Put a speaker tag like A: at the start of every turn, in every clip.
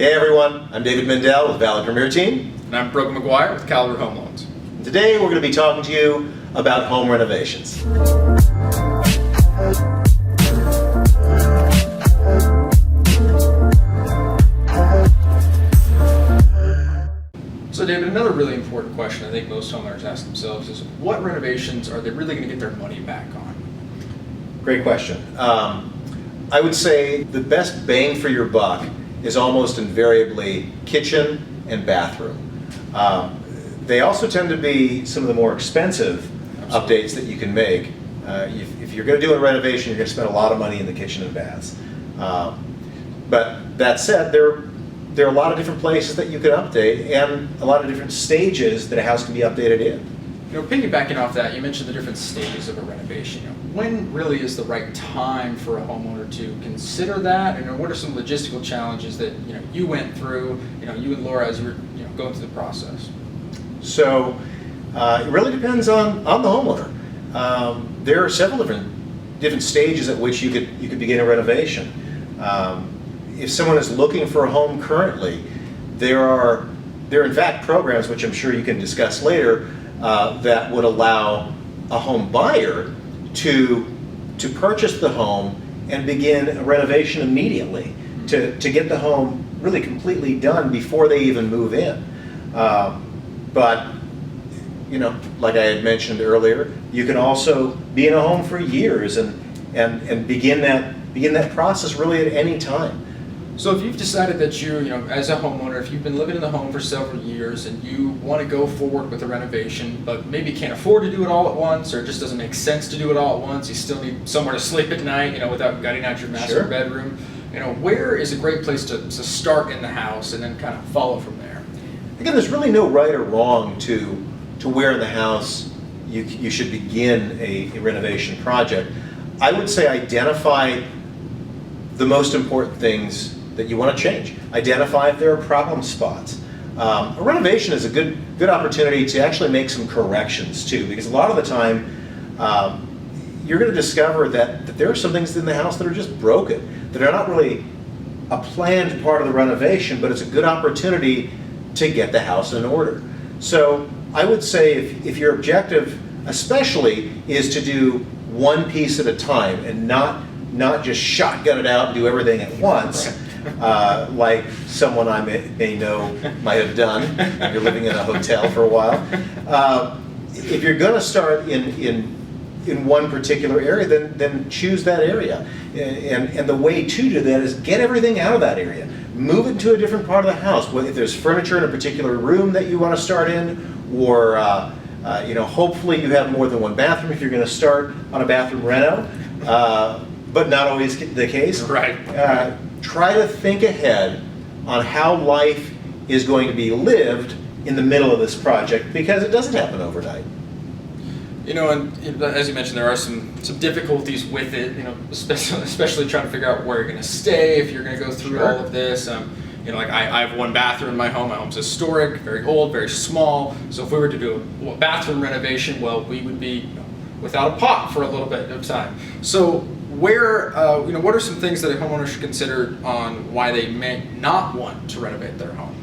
A: Hey everyone, I'm David Mendel with Valley Premier Team.
B: And I'm Brogan McGuire with Caliber Home Loans.
A: And today we're going to be talking to you about home renovations.
B: So David, another really important question I think most homeowners ask themselves is, what renovations are they really going to get their money back on? Great
A: question. I would say the best bang for your buck is almost invariably kitchen and bathroom. They also tend to be some of the more expensive updates that you can make. If you're going to do a renovation, you're going to spend a lot of money in the kitchen and baths. But that said, there are a lot of different places that you can update and a lot of different stages that a house can be updated in.
B: You know, piggybacking off that, you mentioned the different stages of a renovation. When really is the right time for a homeowner to consider that? And what are some logistical challenges that you went through, you and Laura, as you were going through the process?
A: So it really depends on the homeowner. There are several different stages at which you could begin a renovation. If someone is looking for a home currently, there are in fact programs, which I'm sure you can discuss later, that would allow a home buyer to purchase the home and begin a renovation immediately, to get the home really completely done before they even move in. But like I had mentioned earlier, you can also be in a home for years and begin that process really at any time.
B: So if you've decided that as a homeowner, if you've been living in the home for several years and you want to go forward with a renovation, but maybe can't afford to do it all at once, or it just doesn't make sense to do it all at once, you still need somewhere to sleep at night, without gutting out your master bedroom, where is a great place to start in the house and then kind of follow from there?
A: Again, there's really no right or wrong to where in the house you should begin a renovation project. I would say identify the most important things that you want to change. Identify if there are problem spots. A renovation is a good opportunity to actually make some corrections too, because a lot of the time you're going to discover that there are some things in the house that are just broken, that are not really a planned part of the renovation, but it's a good opportunity to get the house in order. So I would say if your objective especially is to do one piece at a time and not just shotgun it out and do everything at once, like someone I may know might have done if you're living in a hotel for a while. If you're going to start in one particular area, then choose that area. And the way to do that is get everything out of that area. Move it to a different part of the house. If there's furniture in a particular room that you want to start in, or hopefully you have more than one bathroom if you're going to start on a bathroom reno. But not always the case.
B: Right.
A: Try to think ahead on how life is going to be lived in the middle of this project, because it doesn't happen overnight.
B: And as you mentioned, there are some difficulties with it. Especially trying to figure out where you're going to stay if you're going to go through all of this. Like I have one bathroom in my home. My home's historic, very old, very small. So if we were to do a bathroom renovation, well, we would be without a pot for a little bit of time. So where, what are some things that a homeowner should consider on why they may not want to renovate their home?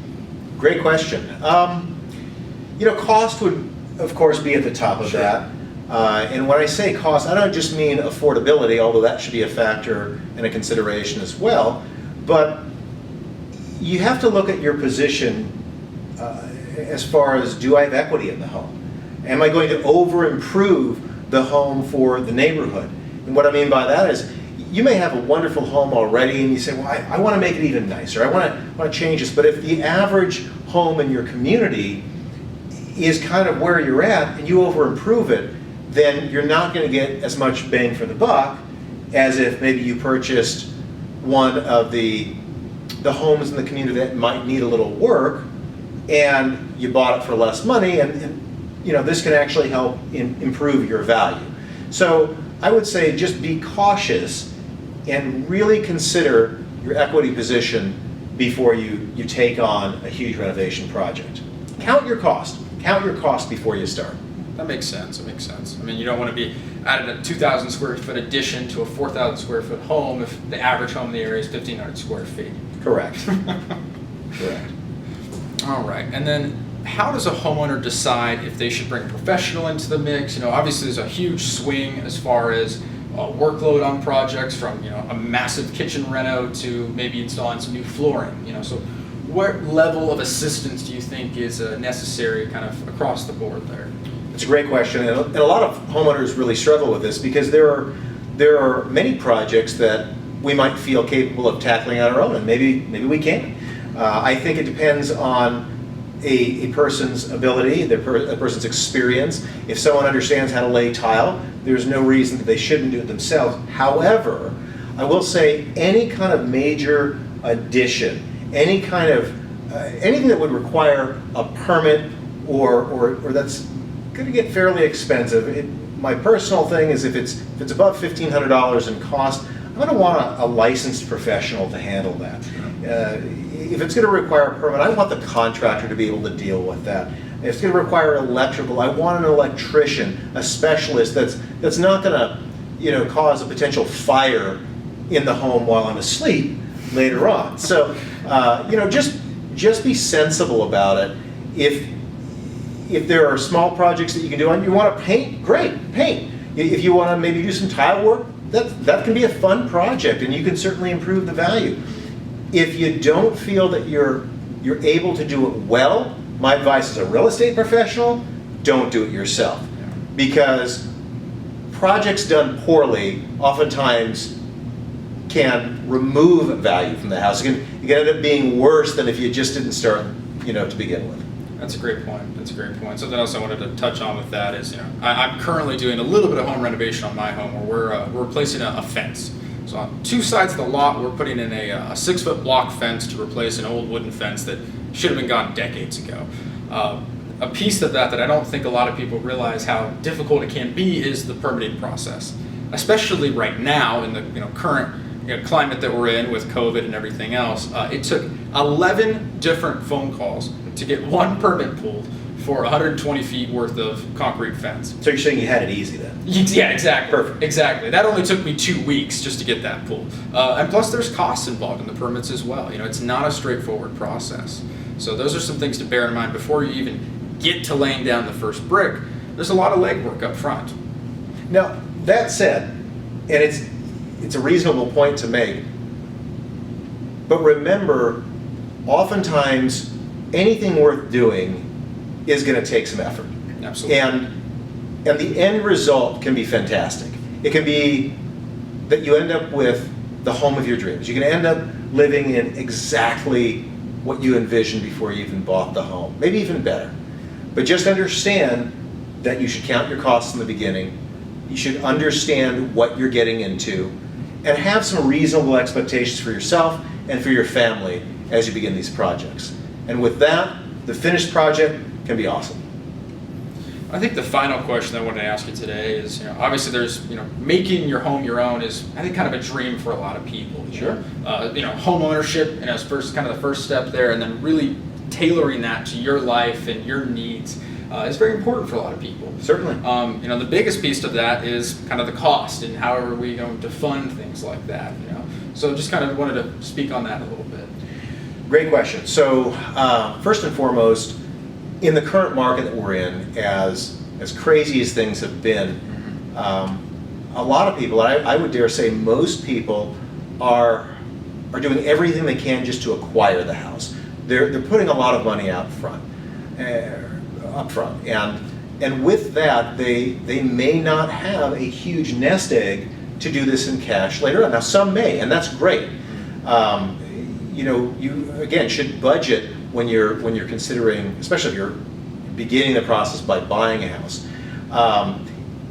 A: Great question. Cost would, of course, be at the top of that. And when I say cost, I don't just mean affordability, although that should be a factor and a consideration as well. But you have to look at your position as far as, do I have equity in the home? Am I going to over-improve the home for the neighborhood? And what I mean by that is, you may have a wonderful home already and you say, well, I want to make it even nicer. I want to change this. But if the average home in your community is kind of where you're at and you over-improve it, then you're not going to get as much bang for the buck as if maybe you purchased one of the homes in the community that might need a little work and you bought it for less money, and this can actually help improve your value. So I would say just be cautious and really consider your equity position before you take on a huge renovation project. Count your cost. Count your cost before you start.
B: That makes sense. It makes sense. I mean, you don't want to be adding a 2,000 square foot addition to a 4,000 square foot home if the average home in the area is 1,500 square feet.
A: Correct. Correct.
B: All right, and then how does a homeowner decide if they should bring a professional into the mix? You know, obviously there's a huge swing as far as workload on projects, from, you know, a massive kitchen reno to maybe installing some new flooring. You know, so what level of assistance do you think is necessary kind of across the board there?
A: It's a great question, and a lot of homeowners really struggle with this because there are many projects that we might feel capable of tackling on our own, and maybe we can. I think it depends on a person's ability, a person's experience. If someone understands how to lay tile, there's no reason that they shouldn't do it themselves. However, I will say any kind of major addition, any kind of anything that would require a permit or that's going to get fairly expensive. My personal thing is if it's above $1,500 in cost, I'm going to want a licensed professional to handle that. If it's going to require a permit, I want the contractor to be able to deal with that. If it's going to require electrical, I want an electrician, a specialist that's not going to, you know, cause a potential fire in the home while I'm asleep later on. So, you know, just be sensible about it. If there are small projects that you can do, and you want to paint, great, paint. If you want to maybe do some tile work, that can be a fun project, and you can certainly improve the value. If you don't feel that you're able to do it well, my advice as a real estate professional, don't do it yourself. Because projects done poorly oftentimes can remove value from the house. It can end up being worse than if you just didn't start, you know, to begin with.
B: That's a great point. That's a great point. Something else I wanted to touch on with that is, you know, I'm currently doing a little bit of home renovation on my home where we're replacing a fence. So on two sides of the lot, we're putting in a 6-foot block fence to replace an old wooden fence that should have been gone decades ago. A piece of that I don't think a lot of people realize how difficult it can be is the permitting process, especially right now in the, you know, current, you know, climate that we're in with COVID and everything else. It took 11 different phone calls to get one permit pulled for 120 feet worth of concrete fence.
A: So you're saying you had it easy then?
B: Yeah, exactly.
A: Perfect.
B: Exactly. That only took me 2 weeks just to get that pulled. And plus there's costs involved in the permits as well. You know, it's not a straightforward process. So those are some things to bear in mind before you even get to laying down the first brick. There's a lot of legwork up front.
A: Now, that said, and it's a reasonable point to make, but remember, oftentimes anything worth doing is going to take some effort.
B: Absolutely.
A: And the end result can be fantastic. It can be that you end up with the home of your dreams. You can end up living in exactly what you envisioned before you even bought the home, maybe even better. But just understand that you should count your costs in the beginning. You should understand what you're getting into and have some reasonable expectations for yourself and for your family as you begin these projects. And with that, the finished project can be awesome.
B: I think the final question I wanted to ask you today is, you know, obviously there's, you know, making your home your own is, I think, kind of a dream for a lot of people.
A: Sure.
B: You know, home ownership, you know, is first, kind of the first step there, and then really tailoring that to your life and your needs is very important for a lot of people.
A: Certainly.
B: You know, the biggest piece of that is kind of the cost and how are we going to fund things like that, you know. So just kind of wanted to speak on that a little bit.
A: Great question. So first and foremost, in the current market that we're in, as crazy as things have been, a lot of people, I would dare say most people, are doing everything they can just to acquire the house. They're putting a lot of money up front, and with that, they may not have a huge nest egg to do this in cash later on. Now some may, and that's great. You know, you again should budget when you're considering, especially if you're beginning the process by buying a house.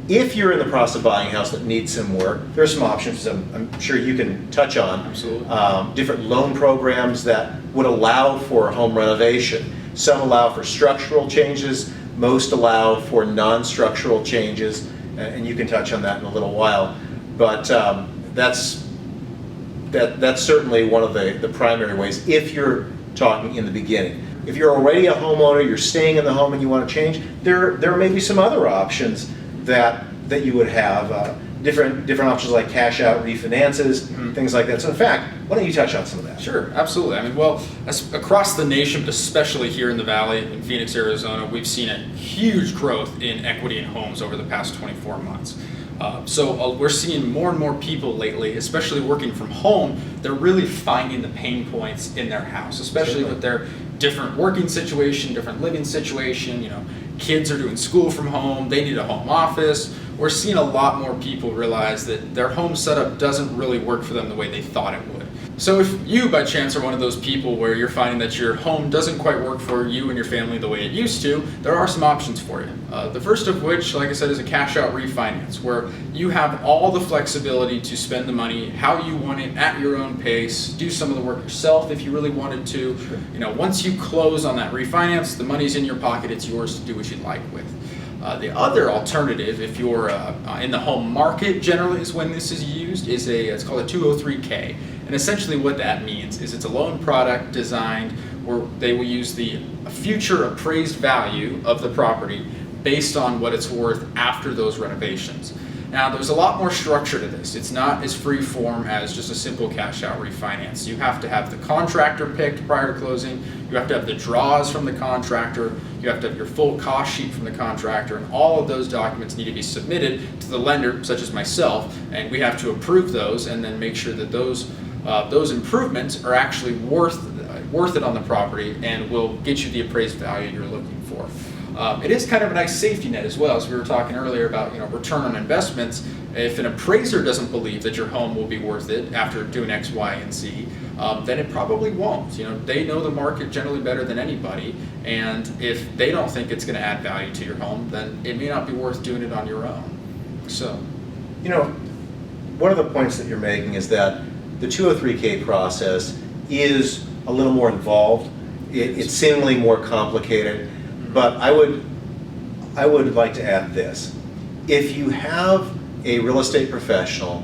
A: If you're in the process of buying a house that needs some work, there are some options I'm sure you can touch on.
B: Absolutely.
A: Different loan programs that would allow for home renovation. Some allow for structural changes, most allow for non-structural changes, and you can touch on that in a little while. But that's certainly one of the primary ways if you're talking in the beginning. If you're already a homeowner, you're staying in the home and you want to change, there may be some other options that you would have. different options like cash out refinances, things like that. So in fact, why don't you touch on some of that?
B: Sure, absolutely. I mean, well, across the nation, but especially here in the Valley, in Phoenix, Arizona, we've seen a huge growth in equity in homes over the past 24 months. So we're seeing more and more people lately, especially working from home, they're really finding the pain points in their house, especially with their different working situation, different living situation. You know, kids are doing school from home, they need a home office. We're seeing a lot more people realize that their home setup doesn't really work for them the way they thought it would. So if you, by chance, are one of those people where you're finding that your home doesn't quite work for you and your family the way it used to, there are some options for you. The first of which, like I said, is a cash out refinance, where you have all the flexibility to spend the money how you want it at your own pace, do some of the work yourself if you really wanted to. You know, once you close on that refinance, the money's in your pocket, it's yours to do what you like with. The other alternative, if you're in the home market, generally is when this is used, is it's called a 203K. And essentially what that means is it's a loan product designed where they will use the future appraised value of the property based on what it's worth after those renovations. Now, there's a lot more structure to this. It's not as free form as just a simple cash out refinance. You have to have the contractor picked prior to closing. You have to have the draws from the contractor. You have to have your full cost sheet from the contractor, and all of those documents need to be submitted to the lender, such as myself, and we have to approve those and then make sure that those improvements are actually worth it on the property and will get you the appraised value you're looking for. It is kind of a nice safety net as well, as we were talking earlier about, you know, return on investments. If an appraiser doesn't believe that your home will be worth it after doing X, Y, and Z, then it probably won't. You know, they know the market generally better than anybody, and if they don't think it's going to add value to your home, then it may not be worth doing it on your own. So,
A: you know, one of the points that you're making is that the 203K process is a little more involved. It's seemingly more complicated. But I would like to add this. If you have a real estate professional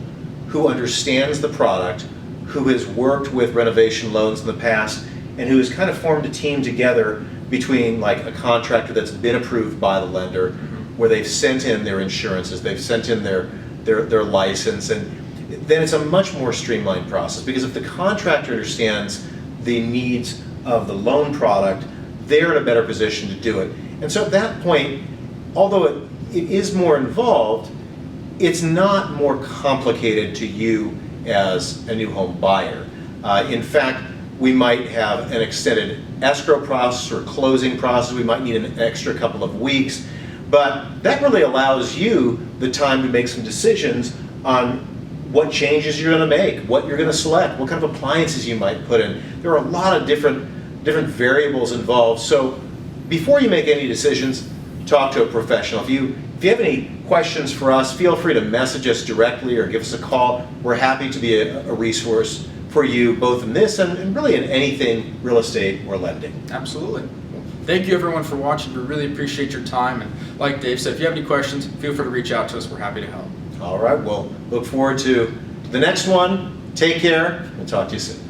A: who understands the product, who has worked with renovation loans in the past, and who has kind of formed a team together between like a contractor that's been approved by the lender, where they've sent in their insurances, they've sent in their license, and then it's a much more streamlined process. Because if the contractor understands the needs of the loan product, they're in a better position to do it. And so at that point, although it is more involved, it's not more complicated to you as a new home buyer. In fact, we might have an extended escrow process or closing process. We might need an extra couple of weeks, but that really allows you the time to make some decisions on what changes you're going to make, what you're going to select, what kind of appliances you might put in. There are a lot of different variables involved. So before you make any decisions, talk to a professional. If you have any questions for us, feel free to message us directly or give us a call. We're happy to be a resource for you, both in this and really in anything real estate or lending.
B: Absolutely. Thank you everyone for watching. We really appreciate your time. And like Dave said, if you have any questions, feel free to reach out to us. We're happy to help.
A: All right, we'll look forward to the next one. Take care and talk to you soon.